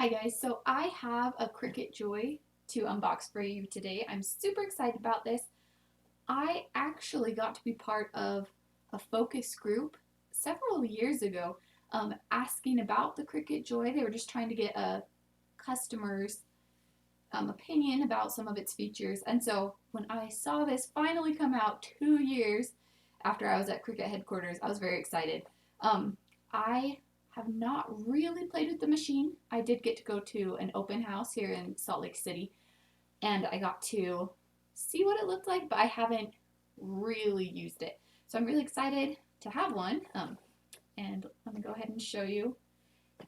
guys, so I have a Cricut Joy to unbox for you today. I'm super excited about this. I actually got to be part of a focus group several years ago asking about the Cricut Joy. They were just trying to get a customer's opinion about some of its features. And so when I saw this finally come out 2 years after I was at Cricut headquarters, I was very excited. I have not really played with the machine. I did get to go to an open house here in Salt Lake City, and I got to see what it looked like, but I haven't really used it. So I'm really excited to have one. And let me go ahead and show you.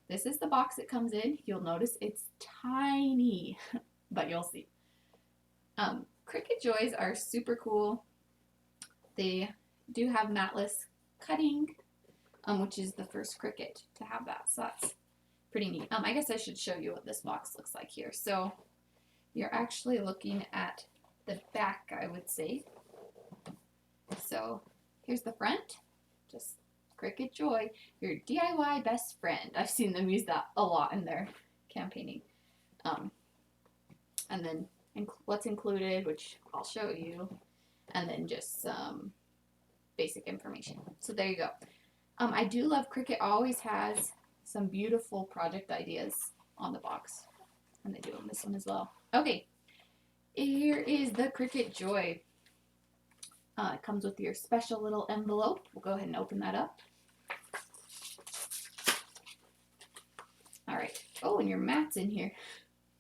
This is the box it comes in. You'll notice it's tiny, but you'll see. Cricut Joys are super cool. They do have matless cutting, which is the first Cricut to have that, so that's pretty neat. I guess I should show you what this box looks like here. So you're actually looking at the back, I would say. So here's the front, just Cricut Joy, your DIY best friend. I've seen them use that a lot in their campaigning. And then what's included, which I'll show you, and then just some basic information. So there you go. I do love Cricut always has some beautiful project ideas on the box, and they do on this one as well. Okay, here is the Cricut Joy. It comes with your special little envelope. We'll go ahead and open that up. All right. Oh, and your mat's in here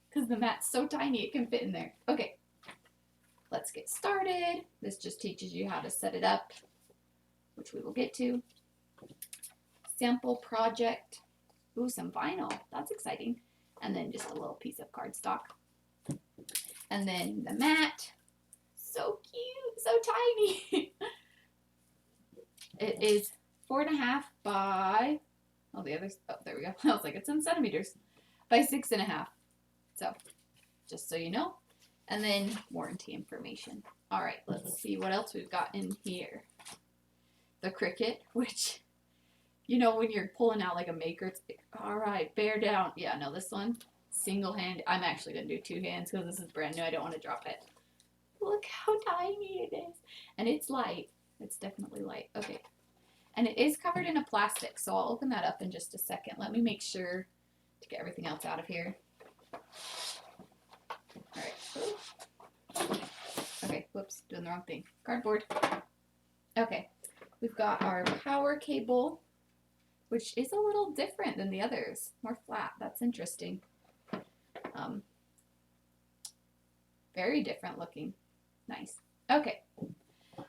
because the mat's so tiny it can fit in there. Okay, let's get started. This just teaches you how to set it up, which we will get to. Sample project. Ooh, some vinyl. That's exciting. And then just a little piece of cardstock. And then the mat. So cute. So tiny. It is 4.5 by, oh, there we go. I was like, it's in centimeters. By 6.5. So, just so you know. And then warranty information. All right, let's see what else we've got in here. The Cricut, which, you know, when you're pulling out like a maker, it's like, all right, bear down. Yeah, no, this one, single hand. I'm actually going to do 2 hands because this is brand new. I don't want to drop it. Look how tiny it is. And it's light. It's definitely light. Okay. And it is covered in a plastic, so I'll open that up in just a second. Let me make sure to get everything else out of here. All right. Okay, whoops, doing the wrong thing. Cardboard. Okay. We've got our power cable, which is a little different than the others. More flat. That's interesting. Very different looking. Nice. Okay.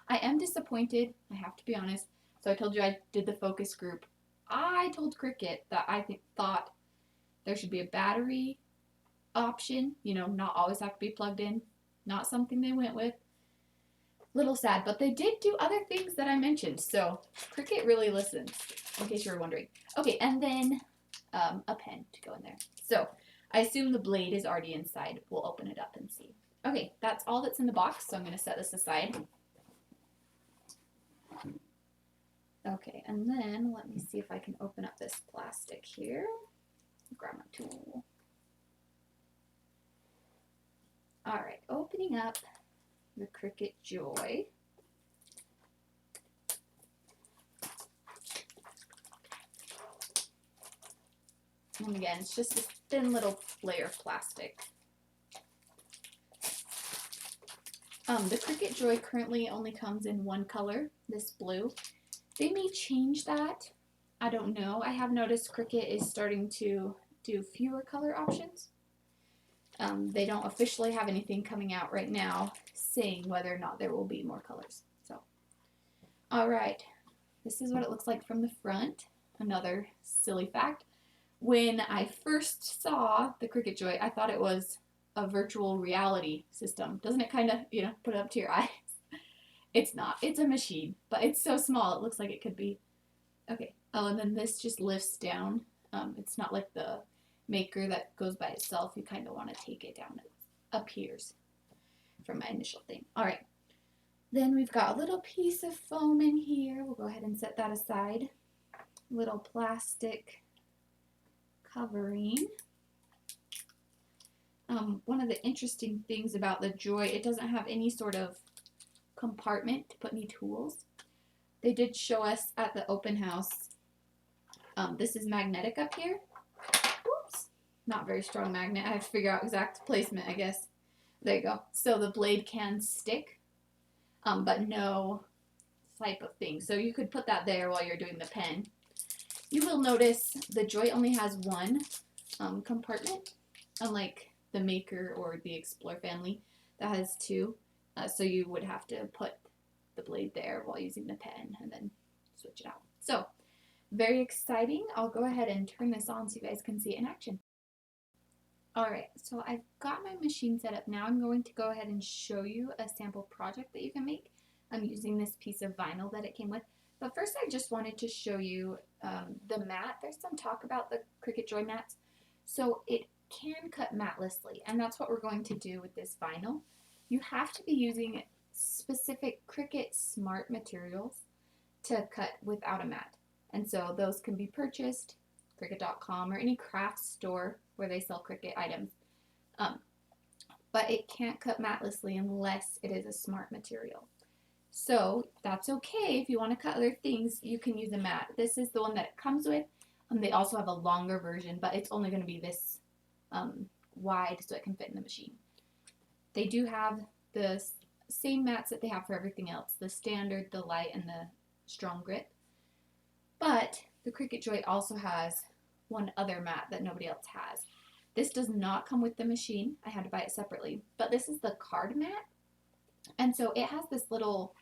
I am disappointed. I have to be honest. So I told you I did the focus group. I told Cricut that I thought there should be a battery option. You know, not always have to be plugged in. Not something they went with. Little sad, but they did do other things that I mentioned. So Cricut really listens, in case you were wondering. Okay, and then a pen to go in there. So I assume the blade is already inside. We'll open it up and see. Okay, that's all that's in the box, so I'm going to set this aside. Okay, and then let me see if I can open up this plastic here. Grab my tool. All right, opening up the Cricut Joy. And again, it's just this thin little layer of plastic. The Cricut Joy currently only comes in one color, this blue. They may change that. I don't know. I have noticed Cricut is starting to do fewer color options. They don't officially have anything coming out right now saying whether or not there will be more colors. So, all right. This is what it looks like from the front. Another silly fact. When I first saw the Cricut Joy, I thought it was a virtual reality system. Doesn't it kind of, you know, put it up to your eyes? It's not. It's a machine, but it's so small it looks like it could be. Okay. Oh, and then this just lifts down. It's not like the maker that goes by itself. You kind of want to take it down. It appears from my initial thing. All right. Then we've got a little piece of foam in here. We'll go ahead and set that aside. Little plastic covering. One of the interesting things about the Joy, it doesn't have any sort of compartment to put any tools. They did show us at the open house. This is magnetic up here. Whoops. Not very strong magnet. I have to figure out exact placement, I guess. There you go. So the blade can stick, but no type of thing. So you could put that there while you're doing the pen. You will notice the Joy only has one compartment, unlike the Maker or the Explorer family that has two. So you would have to put the blade there while using the pen and then switch it out. So very exciting. I'll go ahead and turn this on so you guys can see it in action. Alright, so I've got my machine set up now. I'm going to go ahead and show you a sample project that you can make. I'm using this piece of vinyl that it came with. But first I just wanted to show you the mat. There's some talk about the Cricut Joy mats. So it can cut matlessly, and that's what we're going to do with this vinyl. You have to be using specific Cricut Smart materials to cut without a mat. And so those can be purchased Cricut.com or any craft store where they sell Cricut items. But it can't cut matlessly unless it is a smart material. So that's okay. If you want to cut other things, you can use a mat. This is the one that it comes with. They also have a longer version, but it's only going to be this wide so it can fit in the machine. They do have the same mats that they have for everything else, the standard, the light, and the strong grip. But the Cricut Joy also has one other mat that nobody else has. This does not come with the machine. I had to buy it separately. But this is the card mat. And so it has this little,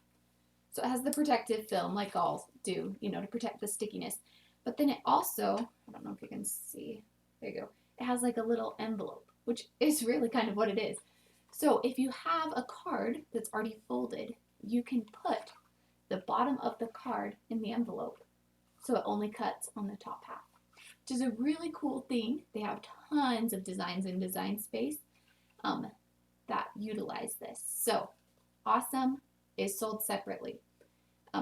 so it has the protective film like all do, you know, to protect the stickiness. But then it also, I don't know if you can see, there you go. It has like a little envelope, which is really kind of what it is. So if you have a card that's already folded, you can put the bottom of the card in the envelope so it only cuts on the top half, which is a really cool thing. They have tons of designs in Design Space that utilize this. So awesome is sold separately.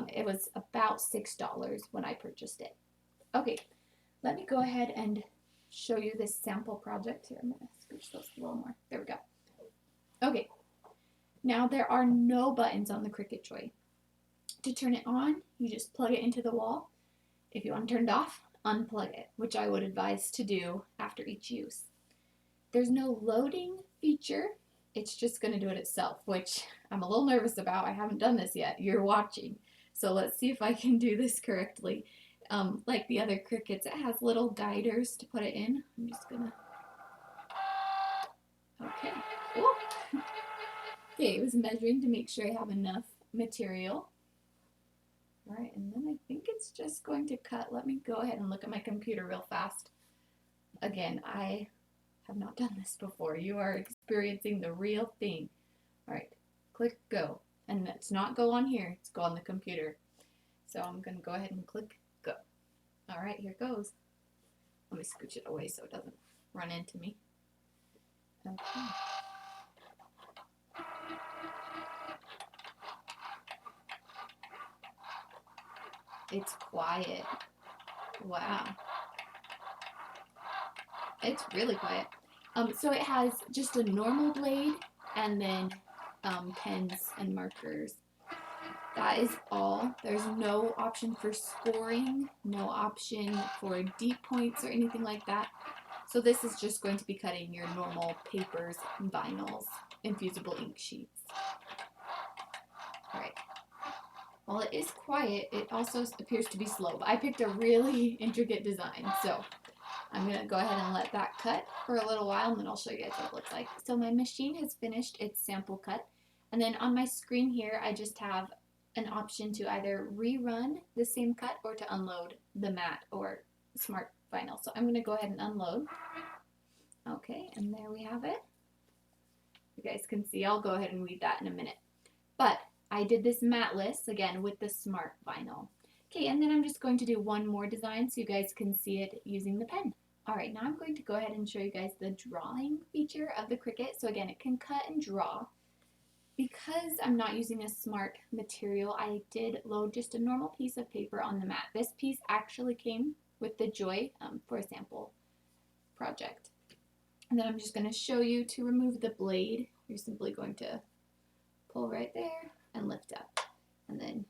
It was about $6 when I purchased it. Okay, let me go ahead and show you this sample project here. I'm going to scooch those a little more. There we go. Okay, now there are no buttons on the Cricut Joy. To turn it on, you just plug it into the wall. If you want to turn it off, unplug it, which I would advise to do after each use. There's no loading feature. It's just going to do it itself, which I'm a little nervous about. I haven't done this yet. You're watching. So let's see if I can do this correctly. Like the other Cricuts, it has little guiders to put it in. I'm just going to... Okay. Ooh. Okay, it was measuring to make sure I have enough material. All right, and then I think it's just going to cut. Let me go ahead and look at my computer real fast. Again, I have not done this before. You are experiencing the real thing. All right, click go. And it's not go on here, it's go on the computer. So I'm going to go ahead and click go. All right, here goes. Let me scooch it away so it doesn't run into me. Okay. It's quiet. Wow. It's really quiet. So it has just a normal blade and then pens and markers. That is all. There's no option for scoring, no option for deep points or anything like that. So this is just going to be cutting your normal papers, vinyls, infusible ink sheets. All right. While it is quiet, it also appears to be slow. But I picked a really intricate design, so I'm going to go ahead and let that cut for a little while, and then I'll show you guys what it looks like. So my machine has finished its sample cut, and then on my screen here, I just have an option to either rerun the same cut or to unload the matte or smart vinyl. So I'm going to go ahead and unload. Okay, and there we have it. You guys can see, I'll go ahead and read that in a minute. But I did this matless, again, with the smart vinyl. Okay, and then I'm just going to do one more design so you guys can see it using the pen. Alright, now I'm going to go ahead and show you guys the drawing feature of the Cricut. So again, it can cut and draw. Because I'm not using a smart material, I did load just a normal piece of paper on the mat. This piece actually came with the Joy for a sample project. And then I'm just going to show you to remove the blade. You're simply going to pull right there and lift up. And then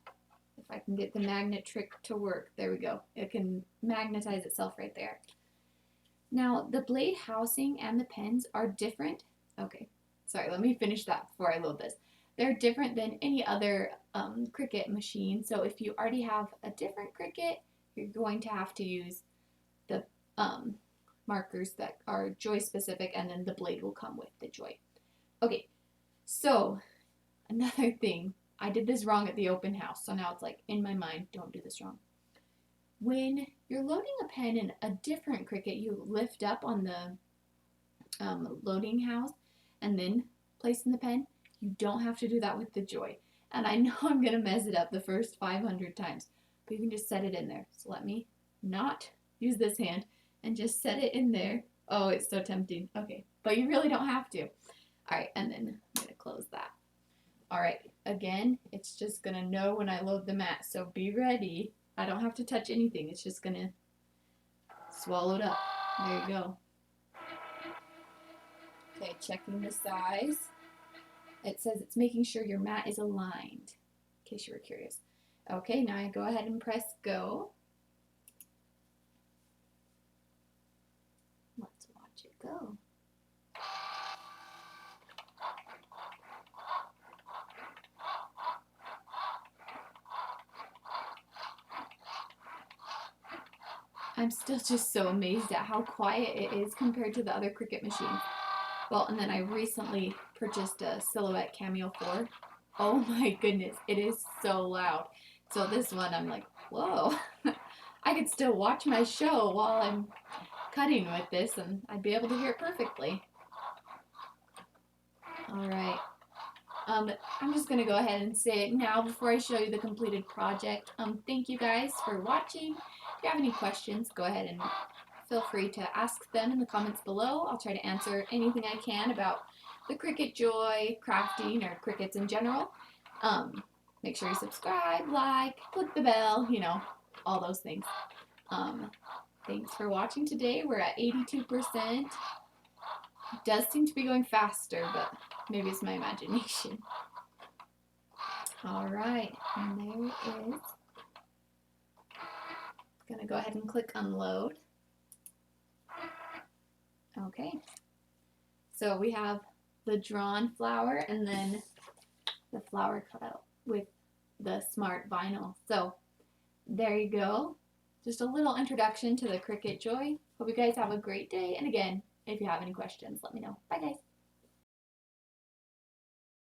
if I can get the magnet trick to work, there we go. It can magnetize itself right there. Now, the blade housing and the pens are different. Okay, sorry, let me finish that before I load this. They're different than any other Cricut machine. So if you already have a different Cricut, you're going to have to use the markers that are Joy specific, and then the blade will come with the Joy. Okay, so another thing, I did this wrong at the open house, so now it's like in my mind, don't do this wrong. When you're loading a pen in a different Cricut, you lift up on the loading house and then place in the pen. You don't have to do that with the Joy. And I know I'm going to mess it up the first 500 times, but you can just set it in there. So let me not use this hand and just set it in there. Oh, it's so tempting. Okay, but you really don't have to. All right, and then I'm going to close that. All right, again, it's just going to know when I load the mat, so be ready. I don't have to touch anything. It's just going to swallow it up. There you go. Okay, checking the size. It says it's making sure your mat is aligned, in case you were curious. Okay, now I go ahead and press go. Let's watch it go. I'm still just so amazed at how quiet it is compared to the other Cricut machines. Well, and then I recently purchased a Silhouette Cameo 4. Oh my goodness, it is so loud. So this one, I'm like, whoa. I could still watch my show while I'm cutting with this, and I'd be able to hear it perfectly. All right. I'm just going to go ahead and say it now before I show you the completed project. Thank you guys for watching. If you have any questions, go ahead and feel free to ask them in the comments below. I'll try to answer anything I can about the Cricut Joy, crafting, or Cricuts in general. Make sure you subscribe, like, click the bell, you know, all those things. Thanks for watching today. We're at 82%. It does seem to be going faster, but maybe it's my imagination. All right, and there it is. I'm gonna go ahead and click unload. Okay, so we have the drawn flower and then the flower cut out with the smart vinyl. So there you go. Just a little introduction to the Cricut Joy. Hope you guys have a great day. And again, if you have any questions, let me know. Bye guys.